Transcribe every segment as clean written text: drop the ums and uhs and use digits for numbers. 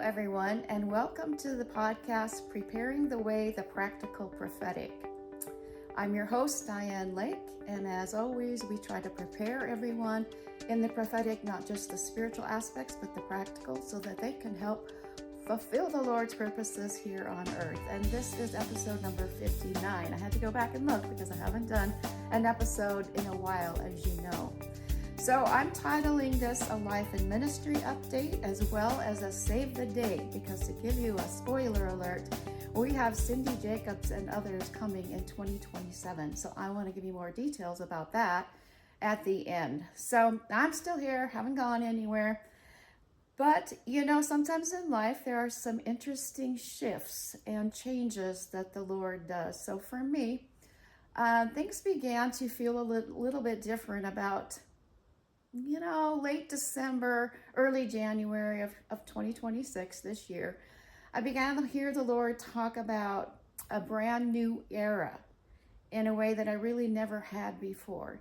everyone, and welcome to the podcast, Preparing the Way, the Practical Prophetic. I'm your host, Diane Lake, and as always, we try to prepare everyone in the prophetic, not just the spiritual aspects, but the practical, so that they can help fulfill the Lord's purposes here on earth. And this is episode number 59. I had to go back and look because I haven't done an episode in a while, as you know. So I'm titling this a life and ministry update as well as a save the date, because to give you a spoiler alert, we have Cindy Jacobs and others coming in 2027. So I want to give you more details about that at the end. So I'm still here, haven't gone anywhere. But, sometimes in life there are some interesting shifts and changes that the Lord does. So for me, things began to feel a little bit different about late December, early January of 2026 this year. I began to hear the Lord talk about a brand new era in a way that I really never had before.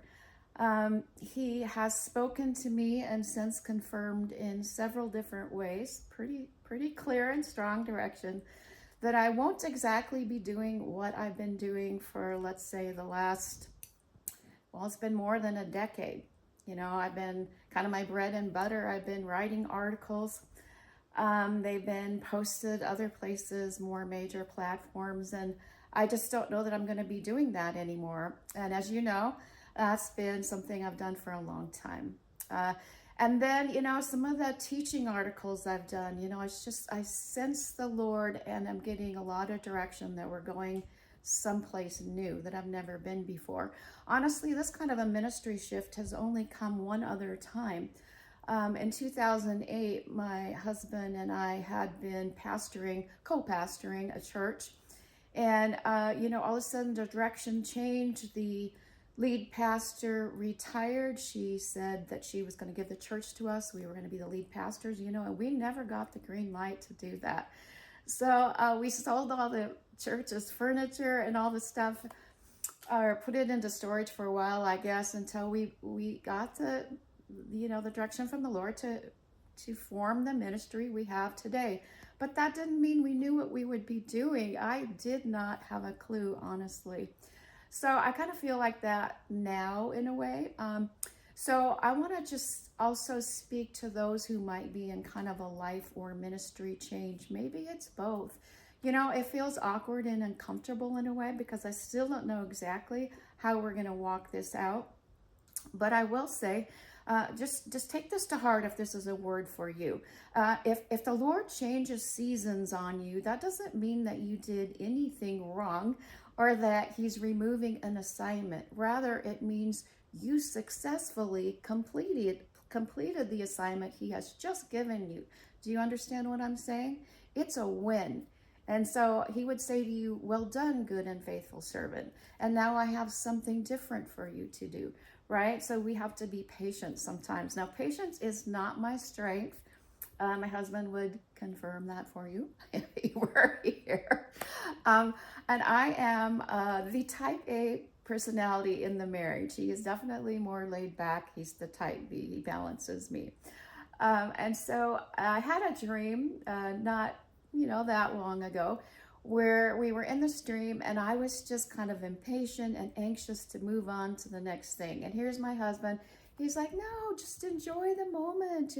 He has spoken to me and since confirmed in several different ways, pretty clear and strong direction, that I won't exactly be doing what I've been doing for, let's say, it's been more than a decade. I've been kind of my bread and butter. I've been writing articles. They've been posted other places, more major platforms, and I just don't know that I'm going to be doing that anymore. And as you know, that's been something I've done for a long time. And then, some of the teaching articles I've done, I sense the Lord and I'm getting a lot of direction that we're going someplace new that I've never been before. Honestly, this kind of a ministry shift has only come one other time. In 2008, my husband and I had been co-pastoring a church. And, all of a sudden the direction changed. The lead pastor retired. She said that she was going to give the church to us. We were going to be the lead pastors, and we never got the green light to do that. So we sold all the church's furniture and all the stuff, or put it into storage for a while, I guess, until we got the direction from the Lord to form the ministry we have today. But that didn't mean we knew what we would be doing. I did not have a clue, honestly. So I kind of feel like that now in a way. So I want to just also speak to those who might be in kind of a life or ministry change. Maybe it's both. It feels awkward and uncomfortable in a way because I still don't know exactly how we're going to walk this out. But I will say, just take this to heart if this is a word for you. If the Lord changes seasons on you, that doesn't mean that you did anything wrong or that he's removing an assignment. Rather, it means you successfully completed the assignment he has just given you. Do you understand what I'm saying? It's a win. And so he would say to you, well done, good and faithful servant. And now I have something different for you to do, right? So we have to be patient sometimes. Now, patience is not my strength. My husband would confirm that for you if he were here. And I am the type A personality in the marriage. He is definitely more laid back. He's the type B. He balances me. And so I had a dream, not that long ago, where we were in the stream and I was just kind of impatient and anxious to move on to the next thing. And here's my husband. He's like, no, just enjoy the moment,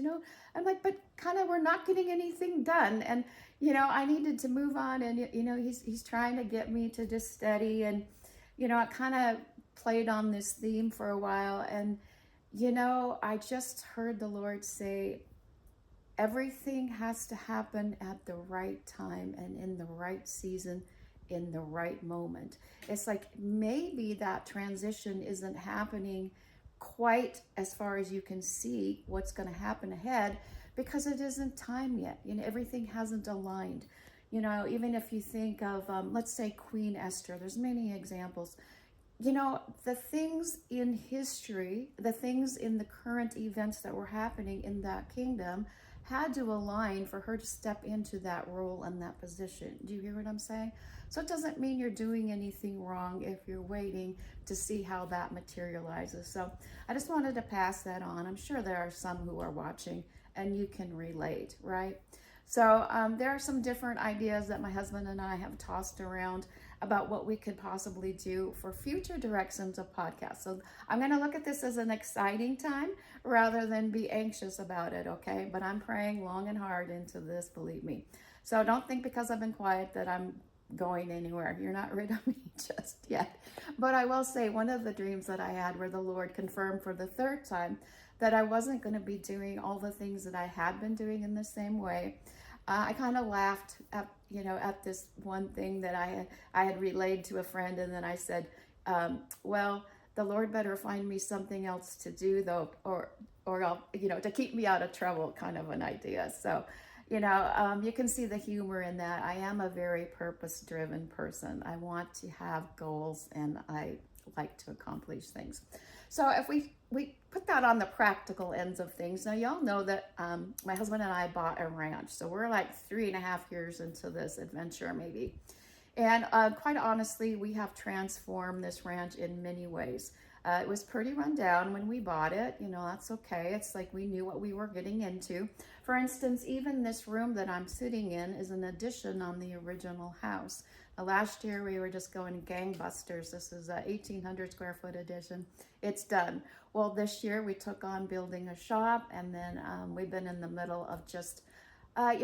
I'm like, but kind of, we're not getting anything done. And, I needed to move on. And, he's trying to get me to just steady. And, I kind of played on this theme for a while. And, I just heard the Lord say, everything has to happen at the right time and in the right season, in the right moment. It's like maybe that transition isn't happening quite as far as you can see what's going to happen ahead because it isn't time yet. Everything hasn't aligned. Even if you think of, let's say, Queen Esther, there's many examples. The things in history, the things in the current events that were happening in that kingdom had to align for her to step into that role and that position. Do you hear what I'm saying? So it doesn't mean you're doing anything wrong if you're waiting to see how that materializes. So I just wanted to pass that on. I'm sure there are some who are watching and you can relate, right? So there are some different ideas that my husband and I have tossed around about what we could possibly do for future directions of podcasts. So I'm going to look at this as an exciting time rather than be anxious about it, okay? But I'm praying long and hard into this, believe me. So don't think because I've been quiet that I'm going anywhere. You're not rid of me just yet. But I will say one of the dreams that I had where the Lord confirmed for the third time that I wasn't going to be doing all the things that I had been doing in the same way. I kind of laughed at this one thing that I had relayed to a friend, and then I said, well, the Lord better find me something else to do though, or I'll, to keep me out of trouble, kind of an idea. So, you can see the humor in that. I am a very purpose-driven person. I want to have goals, and I like to accomplish things. So if we put that on the practical ends of things, now y'all know that my husband and I bought a ranch. So we're like 3.5 years into this adventure maybe. And quite honestly, we have transformed this ranch in many ways. It was pretty run down when we bought it. That's okay. It's like we knew what we were getting into. For instance, even this room that I'm sitting in is an addition on the original house. Last year, we were just going gangbusters. This is a 1,800 square foot addition. It's done. Well, this year we took on building a shop, and then we've been in the middle of just a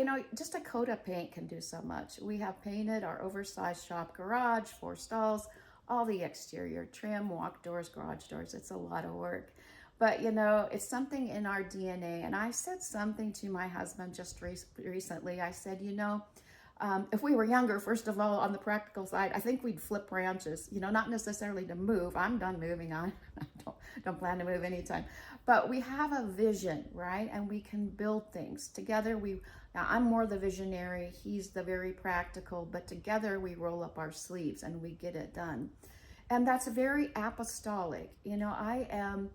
coat of paint can do so much. We have painted our oversized shop garage, 4 stalls, all the exterior trim, walk doors, garage doors. It's a lot of work. But, it's something in our DNA. And I said something to my husband just recently. I said, if we were younger, first of all, on the practical side, I think we'd flip ranches, not necessarily to move. I'm done moving on. I don't plan to move anytime. But we have a vision, right? And we can build things. Together, now I'm more the visionary. He's the very practical. But together, we roll up our sleeves and we get it done. And that's very apostolic. I am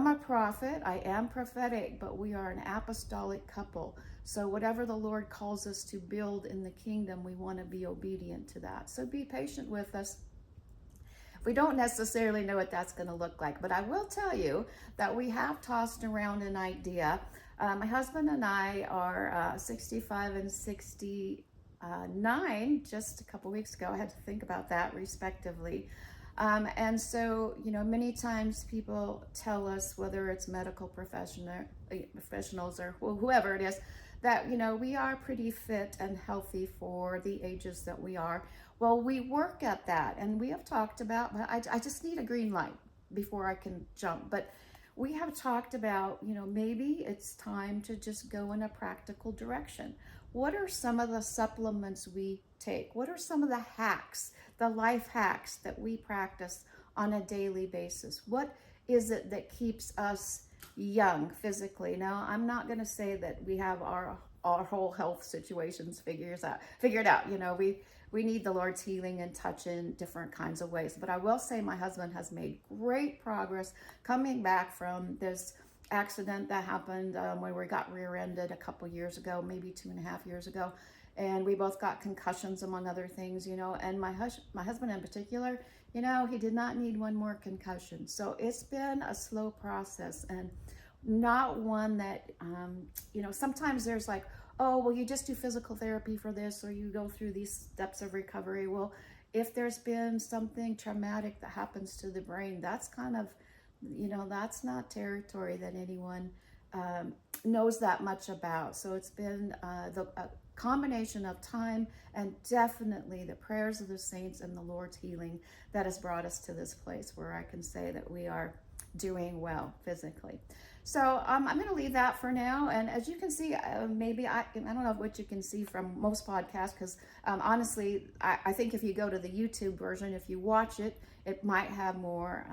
a prophet. I am prophetic. But we are an apostolic couple. So whatever the Lord calls us to build in the kingdom, we want to be obedient to that. So be patient with us. We don't necessarily know what that's going to look like, but I will tell you that we have tossed around an idea. My husband and I are 65 and 69 just a couple weeks ago. I had to think about that respectively. And so, many times people tell us, whether it's medical professionals or whoever it is, that, we are pretty fit and healthy for the ages that we are. Well, we work at that, and we have talked about, but I just need a green light before I can jump. But we have talked about, maybe it's time to just go in a practical direction. What are some of the supplements we take? What are some of the hacks, the life hacks that we practice on a daily basis? What is it that keeps us young physically? Now, I'm not going to say that we have our whole health situations figured out. We need the Lord's healing and touch in different kinds of ways. But I will say my husband has made great progress coming back from this accident that happened when we got rear-ended a couple years ago, maybe 2.5 years ago. And we both got concussions, among other things, and my husband in particular, he did not need one more concussion. So it's been a slow process, and not one that, sometimes there's like, oh, well, you just do physical therapy for this, or you go through these steps of recovery. Well, if there's been something traumatic that happens to the brain, that's kind of, that's not territory that anyone knows that much about. So it's been a combination of time and definitely the prayers of the saints and the Lord's healing that has brought us to this place where I can say that we are doing well physically. So I'm going to leave that for now. And as you can see, maybe I don't know what you can see from most podcasts, because honestly, I think if you go to the YouTube version, if you watch it, it might have more,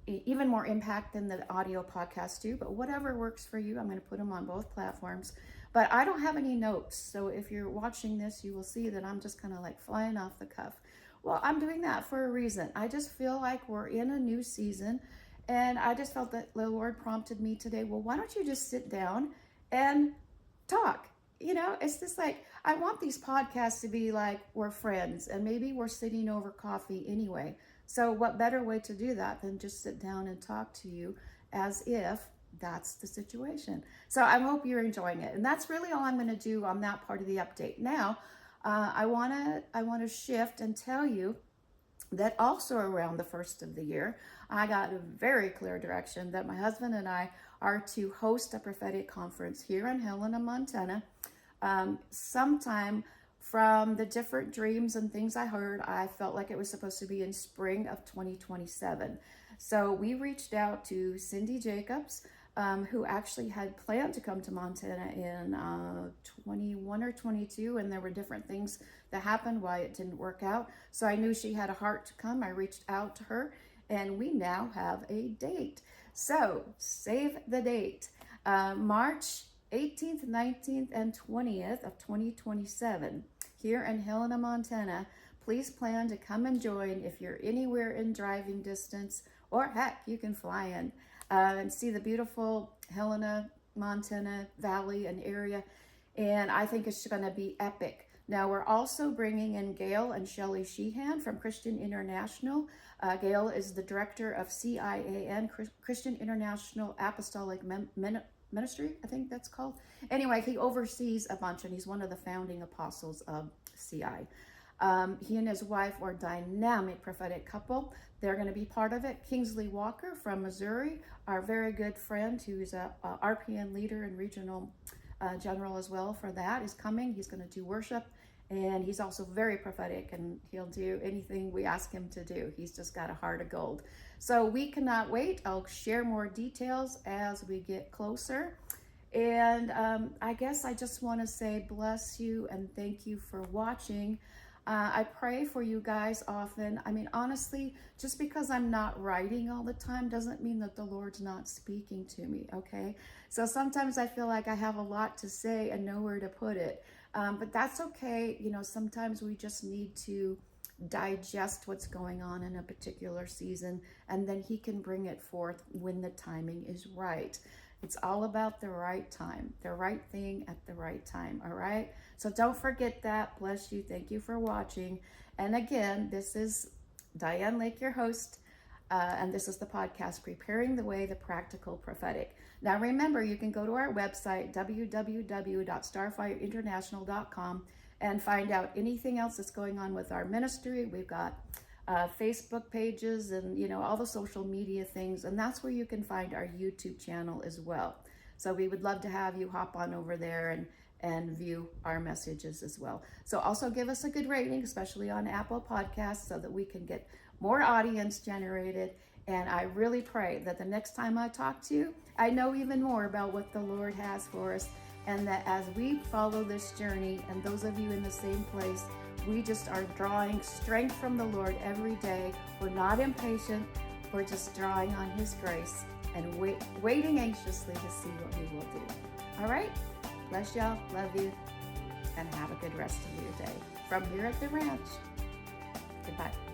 even more impact than the audio podcast do. But whatever works for you, I'm going to put them on both platforms. But I don't have any notes. So if you're watching this, you will see that I'm just kind of like flying off the cuff. Well, I'm doing that for a reason. I just feel like we're in a new season. And I just felt that the Lord prompted me today, well, why don't you just sit down and talk? It's just like, I want these podcasts to be like we're friends, and maybe we're sitting over coffee anyway. So what better way to do that than just sit down and talk to you as if that's the situation. So I hope you're enjoying it. And that's really all I'm going to do on that part of the update. Now, I want to shift and tell you that also around the first of the year, I got a very clear direction that my husband and I are to host a prophetic conference here in Helena, Montana. Sometime from the different dreams and things I heard, I felt like it was supposed to be in spring of 2027. So we reached out to Cindy Jacobs, who actually had planned to come to Montana in 21 or 22, and there were different things that happened why it didn't work out. So I knew she had a heart to come. I reached out to her, and we now have a date. So save the date. March 18th, 19th, and 20th of 2027 here in Helena, Montana. Please plan to come and join if you're anywhere in driving distance, or heck, you can fly in and see the beautiful Helena, Montana Valley and area. And I think it's going to be epic. Now, we're also bringing in Gail and Shelley Sheehan from Christian International. Gail is the director of CIAN, Christian International Apostolic Ministry, I think that's called. Anyway, he oversees a bunch, and he's one of the founding apostles of CI. He and his wife are a dynamic prophetic couple. They're going to be part of it. Kingsley Walker from Missouri, our very good friend, who's a RPN leader and regional general as well for that, is coming. He's going to do worship, and he's also very prophetic, and he'll do anything we ask him to do. He's just got a heart of gold. So we cannot wait. I'll share more details as we get closer. And I guess I just want to say bless you and thank you for watching. I pray for you guys often. I mean, honestly, just because I'm not writing all the time doesn't mean that the Lord's not speaking to me, okay? So sometimes I feel like I have a lot to say and nowhere to put it. But that's okay. You know, sometimes we just need to digest what's going on in a particular season, and then he can bring it forth when the timing is right. It's all about the right time, the right thing at the right time, all right? So don't forget that. Bless you. Thank you for watching. And again, this is Diane Lake, your host, and this is the podcast, Preparing the Way, the Practical Prophetic. Now remember, you can go to our website, www.starfireinternational.com, and find out anything else that's going on with our ministry. We've got Facebook pages and, you know, all the social media things, and that's where you can find our YouTube channel as well. So we would love to have you hop on over there and view our messages as well. So also give us a good rating, especially on Apple Podcasts, so that we can get more audience generated. And I really pray that the next time I talk to you, I know even more about what the Lord has for us, and that as we follow this journey, and those of you in the same place, we just are drawing strength from the Lord every day. We're not impatient. We're just drawing on His grace and waiting anxiously to see what He will do. All right? Bless y'all. Love you. And have a good rest of your day. From here at the ranch. Goodbye.